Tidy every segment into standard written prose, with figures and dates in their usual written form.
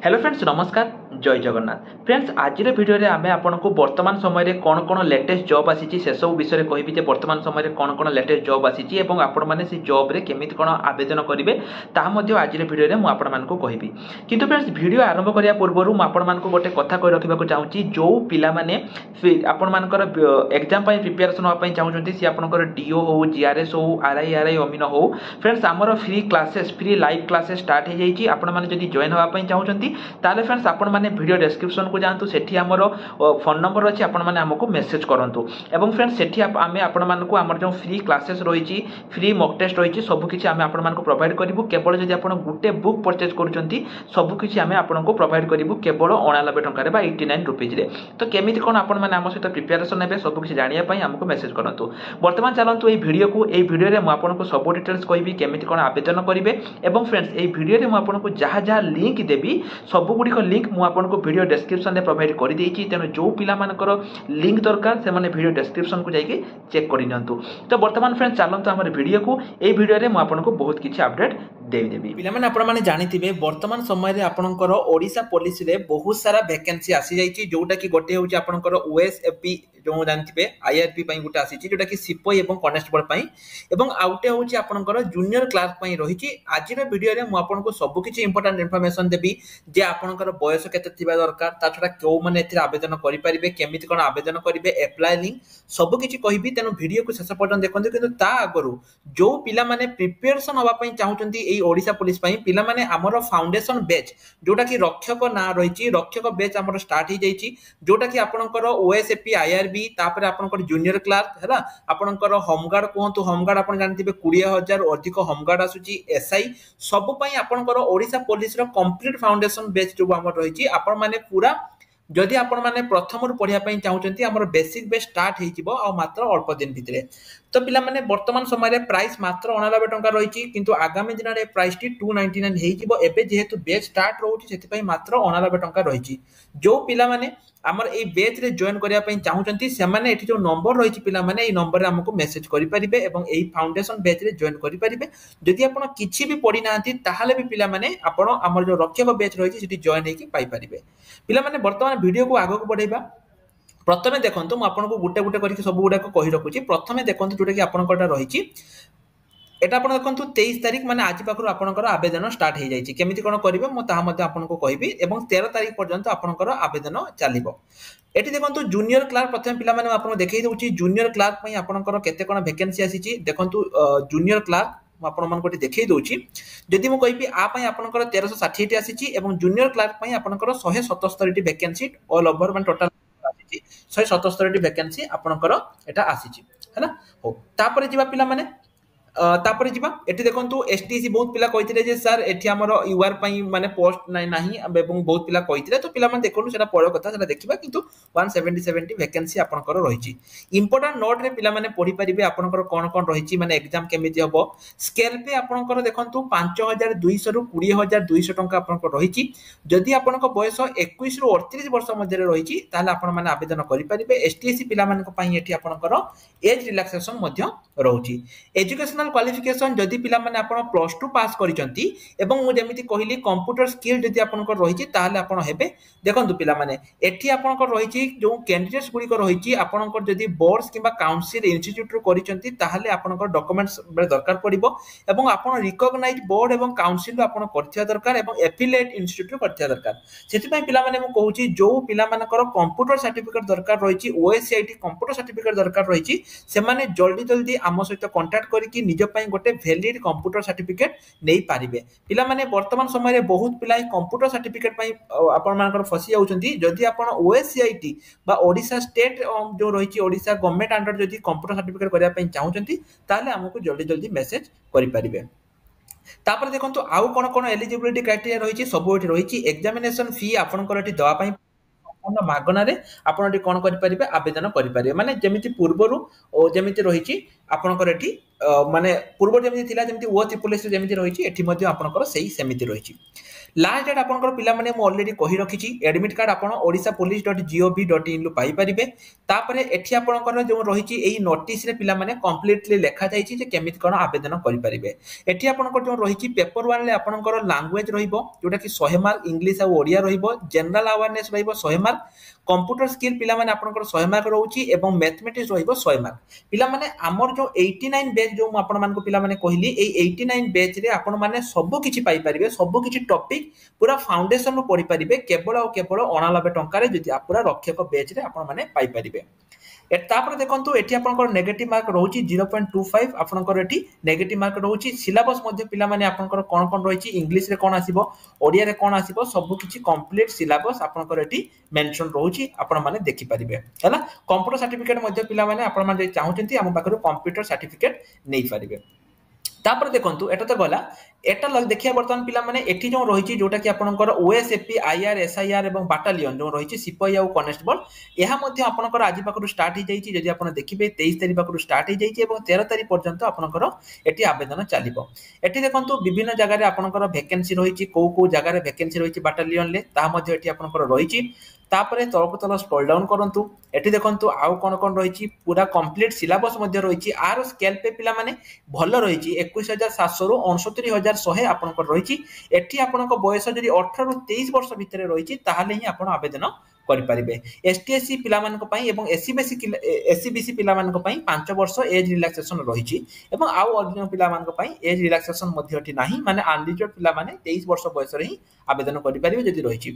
Hello friends नमस्कार जय Jagannath friends आज भिडियो रे आमे आपनको वर्तमान समय कौन कौन लेटेस्ट जॉब आसी से सब विषय कहबी जे वर्तमान समय कौन कौन लेटेस्ट जॉब आसी एवं आपण माने से जॉब रे केमिति कौन आवेदन करेंगे ताहा मध्ये आज भिडियो रे मु आपण मानको कहबी किंतु फ्रेंड्स वीडियो आरंभ करिया पूर्व मु आपण मानको गोटे कथा कहि रखिबा चाहूची जो पिला माने आपण मानकर एग्जाम पई प्रिपरेशन होआ पई चाहूचंती सी आपनकर डीओ हो जीआरएस हो आरआई अमीन हो फ्रेंड्स हमर free classes free live classes start हो जाइए आपण माने जदी जॉइन होआ पई चाहूचंती ताले फ्रेंड्स आपण माने वीडियो डिस्क्रिप्शन को जानतु सेठी हमर फोन नंबर अछि आपण माने हमको मेसेज करंतु एवं फ्रेंड्स सेठी आमे आपण मानको हमर जो फ्री क्लासेस रहिछि फ्री मॉक टेस्ट रहिछि सब किछि आमे आपण मानको प्रोवाइड करिवु केवल जदी आपण गुटे बुक परचेज करूचंती सब किछि आमे आपनको प्रोवाइड करिवु केवल 89 टंका रे बा 89 रुपीज रे तो केमिति कोन आपण माने हम सहित प्रिपरेशन हेबे सब किछि जानिया पई हमको मेसेज करंतु वर्तमान चलंतु ए वीडियो रे मु आपनको सब डिटेल्स कहबी केमिति कोन आवेदन करिवे एवं फ्रेंड्स ए वीडियो रे मु आपनको जहा जहा लिंक देबी सब गुडी को लिंक मु आपनको वीडियो डिस्क्रिप्शन रे प्रोवाइड कर देछि तेनो जो पिला मानकर लिंक दरकार से माने वीडियो डिस्क्रिप्शन को जाइके चेक करि नियंतु तो वर्तमान फ्रेंड्स चलंतु हमर वीडियो को ए वीडियो रे मु आपनको बहुत किछि अपडेट देबी पिला माने आपण माने जानिथिबे वर्तमान समय रे आपनकर ओडिसा पुलिस रे बहुत सारा वैकेंसी आसी जाइछि जोटा कि गोटे होछि आपनकर ओएसएपी जो जानथिबे आईआरपी पई गुटे आसी जोटा कि सिपाही एवं कांस्टेबल पई एवं आउटे होछि आपनकर जूनियर क्लार्क पई रहिछि आज रे वीडियो रे मु आपनको सब किछि इंपोर्टेंट इंफॉर्मेशन देबी जे आपनकर बयस केते थिबा दरकार ता छडा केउ माने एथि आवेदन करि परिबे केमिति कोन आवेदन करिवे अप्लाई लिंक सब किछि कहिबी तेनु वीडियो को शेष पर्यंत देखंतु किंतु ता आगरु जो पिला माने प्रिपरेशन होबा पई चाहउचंती एई ओडिसा पुलिस पई पिला माने हमर फाउंडेशन बैच जोटा कि रक्षक ना रहिछि रक्षक बैच हमर स्टार्ट ही जाइछि जोटा कि आपनकर ओएसएपी आईआरबी तापर आपनकर जूनियर क्लार्क हैला आपनकर होमगार्ड कोहंतु होमगार्ड आपन जानथिबे 20000 अधिक होमगार्ड आसुची एसआई सब पई आपनकर ओडिसा पुलिस रो कंप्लीट फाउंडेशन बैच जो हमर रहिछि आपन माने पूरा जदि आपण माने प्रथम रु पढिया पई चाहउचंती हमर बेसिक बेस स्टार्ट हेजिबो आ मात्र अल्प दिन भितरे तो पिला माने वर्तमान समय रे प्राइस मात्र 89 टंका रहिछि किंतु आगामी दिन रे प्राइस टी 299 हेजिबो एबे जेहेतु बेस स्टार्ट रहउछि सेति पई मात्र 89 टंका रहिछि जो पिला माने हमर ए बेच रे जॉइन करिया पई चाहउचंती से माने एठी जो नंबर रहिछि पिला माने ए नंबर रे हमको मेसेज करि परिबे एवं एई फाउंडेशन बेच रे जॉइन करि परिबे जदि आपण किछि भी पढि नाहंती ताहाले भी पिला माने आपण हमर जो रक्षक बेच रहिछि सेठी जॉइन हेकि पाई परिबे पिला माने वर्तमान वीडियो को आगो को बढ़ाइबा प्रथमे देखंतु म आपनको गुटे गुटे करके सब गुडा को कहि रखुची प्रथमे देखंतु जोटा कि आपनकटा रहिछि एटा आपण देखंतु 23 तारिख माने आज पाखरु आपनकर आवेदन स्टार्ट हे जाइछि केमिति कोन करिवे म ताहा मध्ये आपनको कहिबी एवं 13 तारिख पर्यंत आपनकर आवेदन चालिबो एठी देखंतु जूनियर क्लार्क प्रथम पिला माने आपन देखै दउछि जूनियर क्लार्क पई आपनकर केते कोन वैकेंसी आसीछि देखंतु जूनियर क्लार्क आपण मन कोठी देखै दउछि जदि म कहिबी आ पई आपनकर 1360 टी आसीछि एवं जूनियर क्लार्क पई आपनकर 177 टी वैकेंसी ऑल ओवर मान टोटल आसीछि 177 टी वैकेंसी आपनकर एटा आसीछि हैना हो तापर जिबा पिला माने तापर जिबा एठी देखंतु एसटीसी बहुत पिला कहिथिले जे सर एठी हमर यूआर पई माने पोस्ट नाही एवं बहुत पिला कहिथिले तो पिला माने देखनु सेटा पळ कथा सेटा देखिबा किंतु 177 टी वैकेंसी आपनकर रहिछि इंपोर्टेंट नोट रे पिला माने पढि परिबे आपनकर कोन कोन रहिछि माने एग्जाम केमिति हबो स्केल पे आपनकर देखंतु 5200 रु 20200 टंका आपनकर रहिछि जदि आपनकर बयस 21 रु 38 वर्ष मध्ये रहिछि ताले आपन माने आवेदन करि परिबे एसटीसी पिला मानक पई एठी आपनकर एज रिलैक्सेशन मध्ये रहउछि एजुकेशनल क्वालिफिकेशन जदि पिला माने आपण प्लस 2 पास करिसंती एवं मु जेमिति कहिली कंप्यूटर स्किल जदि आपनकर रहिछि ताले आपण हेबे देखंतु पिला माने एठी आपनकर रहिछि जो कैंडिडेट्स गुडी को रहिछि आपनकर जदि बोर्ड्स किबा काउंसिल इंस्टीट्यूट रो करिसंती ताले आपनकर डॉक्यूमेंट्स बे दरकार पड़िबो एवं आपण रिकॉग्नाइज्ड बोर्ड एवं काउंसिल रो आपण करथिया दरकार एवं एफिलिएट इंस्टीट्यूट रो करथिया दरकार सेति पई पिला माने मु कहूछि जो पिला मानकर कंप्यूटर सर्टिफिकेट दरकार रहिछि ओएससीआईटी कंप्यूटर सर्टिफिकेट दरकार रहिछि से माने जल्दी जल्दी आम सहित कांटेक्ट करिकि निज पई गोटे वैलिड कंप्यूटर सर्टिफिकेट नै पारिबे पिला माने वर्तमान समय रे बहुत पिला कंप्यूटर सर्टिफिकेट पई आपण मानकर फसी जाउछंती जदि आपण ओएससीआईटी बा ओडिसा स्टेट जो रहिछि ओडिसा गवर्नमेंट अंडर जदि कंप्यूटर सर्टिफिकेट करिया पई चाहउछंती ताले हमकु जल्दी जल्दी मेसेज करि पारिबे तापर देखंतु आउ कोन कोन एलिजिबिलिटी क्राइटेरिया रहिछि सब एठी रहिछि एग्जामिनेशन फी आपनकर एठी दवा पई संपूर्ण मागना रे आपण एठी कोन करि परिबे आवेदन करि परिबे माने जेमिति पूर्वरु ओ जेमिति रहिछि आपनकर एठी माने पूर्व जेमिति थिला जेमिति ओथि पुलिस जेमिति रहिछि एठी मध्ये आपनकर सही सेमिति रहिछि लास्ट डेट आपनकर पिला माने मु ऑलरेडी कहि रखिछि एडमिट कार्ड आपण odishapolice.gov.in रु पाई परिबे तापरे एठी आपनकर जो रहिछि एही नोटिस रे पिला माने कंप्लीटली लेखा जाइछि जे केमिति कोन आवेदन करि परिबे एठी आपनकर जो रहिछि पेपर 1 ले आपनकर लैंग्वेज रहिबो जोटा कि 100 मार्क इंग्लिश आ ओडिया रहिबो जनरल अवेयरनेस रहिबो 100 मार्क कंप्यूटर स्किल पिला माने आपनकर 100 मार्क रहउछि एवं मैथमेटिक्स रहिबो 100 मार्क पिला माने हमर जो 89 बैच जो आपण मान को पिला माने कहिली एई 89 बैच रे आपण माने सब किछि पाई परिबे सब किछि टॉपिक पूरा फाउंडेशन रो पढि परिबे केवल और केवल 89 टंका रे जदि आप पूरा रक्षक बैच रे आपण माने पाई परिबे तापर देखंतु एठी आपनकर नेगेटिव मार्क रहउछि 0.25 आपनकर एठी नेगेटिव मार्क रहउछि सिलेबस मध्ये पिला माने आपनकर कोन कोन रहिछि इंग्लिश रे कोन आसीबो ओडिया रे कोन आसीबो सब किछि कंप्लीट सिलेबस आपनकर एठी मेंशन रहउछि आपण माने देखि परिबे हैला कंप्यूटर सर्टिफिकेट मध्ये पिला माने आपण माने चाहउछन्ती हम पाखरो कंप्यूटर सर्टिफिकेट नै परिबे तापर देखंतु एटा तो गला एटा लग देखिया वर्तमान पिला माने एठी जो रहिछि जोटा कि आपनकर ओएसएपी आईआर एसआईआर एवं बाटालियन जो रहिछि सिपाही आ कांस्टेबल एहा मध्ये आपनकर आजि पाखरु स्टार्ट हो जाइछि जदि आपण देखिबे 23 तारिख पाखरु स्टार्ट हो जाइछि एवं 13 तारिख पर्यंत आपनकर एठी आवेदन चलिबो एठी देखंतु विभिन्न जगह रे आपनकर वैकेंसी रहिछि को जगह रे वैकेंसी रहिछि बाटालियन ले ता मध्ये एठी आपनकर रहिछि तापरे तळको तळ स्क्रॉल डाउन करंतु एठी देखंतु आउ कोन कोन रहिछि पूरा कंप्लीट सिलेबस मध्ये रहिछि आर स्केल पे पिला माने भलो रहिछि 21700 रु 69100 आपनकर रहिछि एठी आपनक बयस जदि 18 रु 23 वर्ष भितरे रहिछि ताहाले ही आपण आवेदन करि परिबे एसटीएससी पिला मानक पई एवं एससीबीसी पिला मानक पई 5 वर्ष एज रिलैक्सेशन रहिछि एवं आउ अन्य पिला मानक पई एज रिलैक्सेशन मध्ये एठी नाही माने अनरिजर्व पिला माने 23 वर्ष बयस रे ही आवेदन करि परिबे जदि रहिछि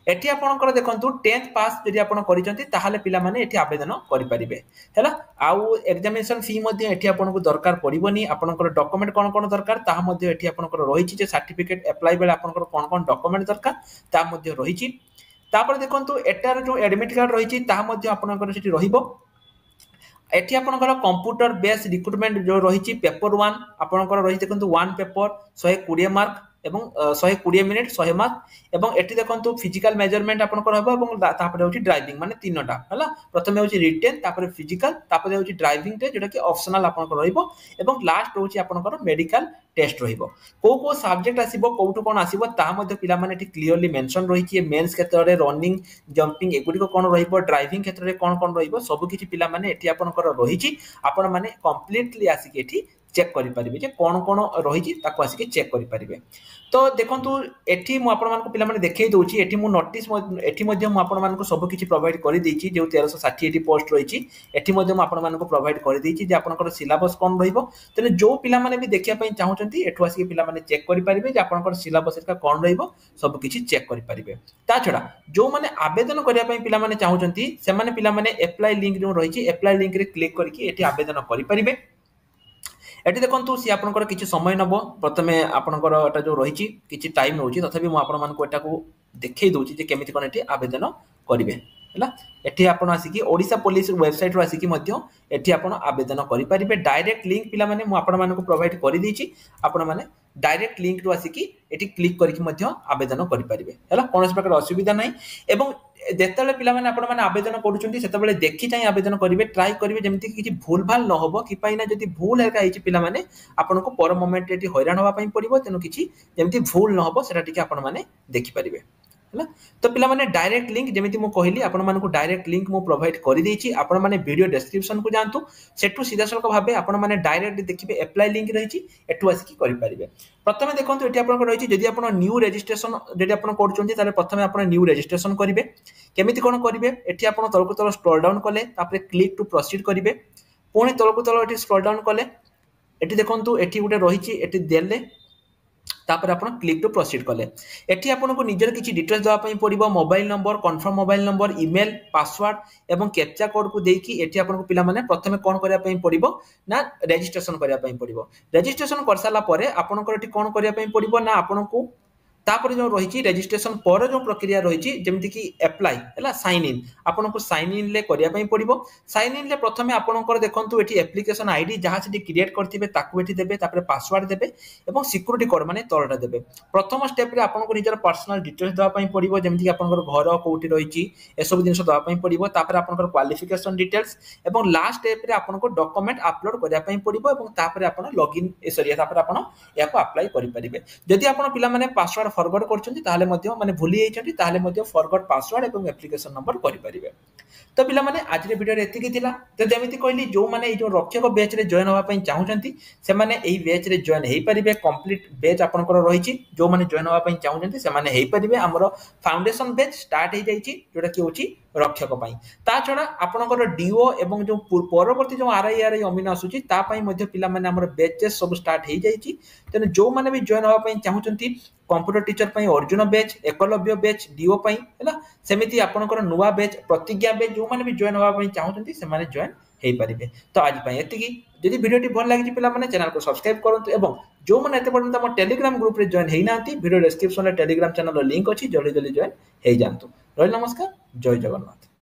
एठी आपनकर देखंतु 10th पास जदि आपण करिसंती ताहाले पिला माने एठी आवेदन करि परिबे हैला आउ एग्जामिनेशन फी मध्ये एठी आपनको दरकार पडिबोनी आपनकर डॉक्यूमेंट कोन कोन दरकार ता मध्ये एठी आपनकर रहिछि जे सर्टिफिकेट अप्लाई बेले आपनकर कोन कोन डॉक्यूमेंट दरकार ता मध्ये रहिछि तापर देखंतु एटार जो एडमिट कार्ड रहिछि ता मध्ये आपनकर सेठी रहिबो एठी आपनकर कंप्यूटर बेस रिक्रूटमेंट जो रहिछि पेपर 1 आपनकर रहि देखंतु 1 पेपर 120 मार्क एवं 120 मिनिट 100 मार्क एवं एठी देखंतु फिजिकल मेजरमेंट आपनकर हबो एवं तापर होछि ड्राइविंग माने तीनटा हला प्रथमे होछि रिटेन तापर फिजिकल तापर होछि ड्राइविंग टे जेटा कि ऑप्शनल आपनकर रहिबो एवं लास्ट होछि आपनकर मेडिकल टेस्ट रहिबो को सब्जेक्ट आसीबो कोठु कोन आसीबो ता मध्ये पिला माने एठी क्लियरली मेंशन रहिछि मेंस क्षेत्र रे रनिंग जंपिंग एगुडी को कोन रहिबो ड्राइविंग क्षेत्र रे कोन कोन रहिबो सब किछि पिला माने एठी आपनकर रहिछि आपण माने कंप्लीटली आसी के एठी चेक करि परिबे जे कोन कोन रहिछि ताको आसी के चेक करि परिबे तो देखंतु एठी मु आपण मानको पिला माने देखै दोछि एठी मु नोटिस एठी मध्ये मु आपण मानको सब किछि प्रोवाइड करि दैछि जे 1360 एठी पोस्ट रहिछि एठी मध्ये मु आपण मानको प्रोवाइड करि दैछि जे आपनकर सिलेबस कोन रहिबो तने जो पिला माने भी देखिया पई चाहउचंती एठु आसी के पिला माने चेक करि परिबे जे आपनकर सिलेबस का कोन रहिबो सब किछि चेक करि परिबे ता छडा जो माने आवेदन करिया पई पिला माने चाहउचंती से माने पिला माने अप्लाई लिंक जो रहिछि अप्लाई लिंक रे क्लिक करके एठी आवेदन करि परिबे एठी देखंतु सी आपनकर किछि समय नबो प्रथमे आपनकर एटा जो रहिछि किछि टाइम नउछि तथापि मु आपन मानको एटा को देखै दोछि जे केमिति कोन एठी आवेदन करिवे हला एठी आपन आसी कि ओडिसा पुलिस वेबसाइट रो आसी कि मध्य एठी आपन आवेदन करि परिबे डायरेक्ट लिंक पिला माने मु आपन मानको प्रोवाइड करि दैछि आपन माने डायरेक्ट लिंक रो आसी कि एठी क्लिक करिक मध्य आवेदन करि परिबे हला कोनोस प्रकार असुविधा नै एवं जेतेले पिला माने आपण माने आवेदन करूचंती सेतेबेले देखि चाहि आवेदन करिवे ट्राई करिवे जेमति कि भूल भाल न होबो कि पाइना जदि भूल हेका हिची पिला माने आपण को पर मोमेंट एटी हैरान होबा पई पड़िबो तेनु किछि जेमति भूल न होबो सेटा टिके आपण माने देखि परिवे हला तो पिला माने डायरेक्ट लिंक जेमिति मु कहली आपण माने को डायरेक्ट लिंक मु प्रोवाइड करि देछि आपण माने वीडियो डिस्क्रिप्शन को जानतु सेटु सीधा सलक भाबे आपण माने डायरेक्ट देखिबे अप्लाई लिंक रहिछि एटु आसी कि करि परिबे प्रथमे देखंतु एटी आपण रहिछि जदि आपण न्यू रजिस्ट्रेशन जदि आपण करचोंती ताले प्रथमे आपण न्यू रजिस्ट्रेशन करिवे केमिति कोन करिवे एटी आपण तळको तळ स्क्रॉल डाउन कले तापरे क्लिक टू प्रोसीड करिवे पुणी तळको तळ एटी स्क्रॉल डाउन कले एटी देखंतु एटी गुटे रहिछि एटी देले तापर आपण क्लिक टू प्रोसीड कले एठी आपण को निजर किछि डिटेल्स दवा पई पड़िबो mobile number confirm mobile number email password एवं कैप्चा कोड को देकी एठी आपण को पिला माने प्रथमे कोन करिया पई पड़िबो ना रजिस्ट्रेशन करिया पई पड़िबो रजिस्ट्रेशन कर साला परे आपण को एठी कोन करिया पई पड़िबो ना आपण को तापर जो रहिछि रजिस्ट्रेशन पर जो प्रक्रिया रहिछि जेमति कि अप्लाई हला साइन इन आपन को साइन इन ले करिया पई पड़िबो साइन इन ले प्रथमे आपन को देखंतु एठी एप्लीकेशन आईडी जहां से क्रिएट करथिबे ताकू एठी देबे तापर पासवर्ड देबे एवं सिक्योरिटी कोड माने तळटा देबे प्रथम स्टेप रे आपन को निजर पर्सनल डिटेल्स दवा पई पड़िबो जेमति कि आपन को घर कोठी रहिछि ए सब दिन दवा पई पड़िबो तापर आपन को क्वालिफिकेशन डिटेल्स एवं लास्ट स्टेप रे आपन को डॉक्यूमेंट अपलोड करिया पई पड़िबो एवं तापर आपन लॉगिन ए सॉरी तापर आपन या को अप्लाई करि परिबे जदि आपन पिला माने पासवर्ड ଫରଗଟ୍ କରୁଛନ୍ତି ତାହେଲେ ମଧ୍ୟ ମାନେ ଭୁଲି ଯାଇଛନ୍ତି ତାହେଲେ ମଧ୍ୟ ଫରଗଟ୍ ପାସୱାର୍ଡ ଏବଂ ଆପ୍ଲିକେସନ ନମ୍ବର କରିପାରିବେ। ତ ପିଲାମାନେ ଆଜିର ଭିଡ଼ିଓରେ ଏତିକି ଥିଲା। ତ ଯେମିତି କହିଲି ଯୋଉମାନେ ଏଇ ଯୋଉ ରକ୍ଷକ ବ୍ୟାଚରେ ଜଏନ୍ ହେବା ପାଇଁ ଚାହୁଁଛନ୍ତି ସେମାନେ ଏଇ ବ୍ୟାଚରେ ଜଏନ୍ ହେଇପାରିବେ। କମ୍ପ୍ଲିଟ ବ୍ୟାଚ୍ ଆପଣଙ୍କର ରହିଛି। ଯୋଉମାନେ ଜଏନ୍ ହେବା ପାଇଁ ଚାହୁଁଛନ୍ତି ସେମାନେ ହେଇପାରିବେ। ଆମର ଫାଉଣ୍ଡେସନ ବ୍ୟାଚ୍ ଷ୍ଟାର୍ଟ ହେଇଯାଇଛି ଯୋଉଟା କି ହେଉଛି ରକ୍ଷକ ପାଇଁ। ତା ଛଡ଼ା ଆପଣଙ୍କର ଡିଓ ଏବଂ ଯୋଉ ପରବର୍ତ୍ତୀ ଯୋଉ ଆର୍ଆଇ ଅମିନ ଆସୁଛି ତା ପାଇଁ ମଧ୍ୟ ପିଲାମାନେ ଆମର ବ୍ୟାଚେସ୍ ସବୁ ଷ୍ଟାର୍ଟ ହେଇଯାଇଛି। ତେଣୁ ଯୋଉମାନେ ବି ଜଏନ୍ ହେବା ପାଇଁ ଚାହୁଁଛନ୍ତି କମ୍ପ୍ୟୁଟର ଟିଚର ପାଇଁ ଅର୍ଜୁନ ବ୍ୟାଚ୍, ଏକଲବ୍ୟ ବ୍ୟାଚ୍ ଡିଓ ପାଇଁ ହେଲା, ସେମିତି ଆପଣଙ୍କର ନୂଆ ବ୍ୟାଚ୍ ପ୍ରତିଜ୍ଞା ବ୍ୟାଚ୍ ଯୋଉମାନେ ବି ଜଏନ୍ ହେବା ପାଇଁ ଚାହୁଁଛନ୍ତି ସେମାନେ ଜଏନ୍ ହେଇପାରିବେ। ତ ଆଜି ପାଇଁ ଏତିକି। ଯଦି ଭିଡ଼ିଓଟି ଭଲ ଲାଗିଛି ପିଲାମାନେ ଚ୍ୟାନେଲକୁ ସବସ୍କ୍ରାଇବ କରନ୍ତୁ ଏବଂ ଯୋଉମାନେ ଏତେ ପର୍ଯ୍ୟନ୍ତ ଆମ ଟେଲିଗ୍ରାମ ଗ୍ରୁପରେ ଜଏନ୍ ହେଇନାହାନ୍ତି ଭିଡ଼ିଓ ଡେସ୍କ୍ରିପସନରେ ଟେଲିଗ୍ରାମ ଚ୍ୟାନେଲର ଲିଙ୍କ ଅଛି, ଜଲ୍ଦି ଜଏନ୍ ହେଇଯାଆନ୍ତୁ। ରହିଲି ନମସ୍କାର, ଜୟ ଜଗନ୍ନାଥ।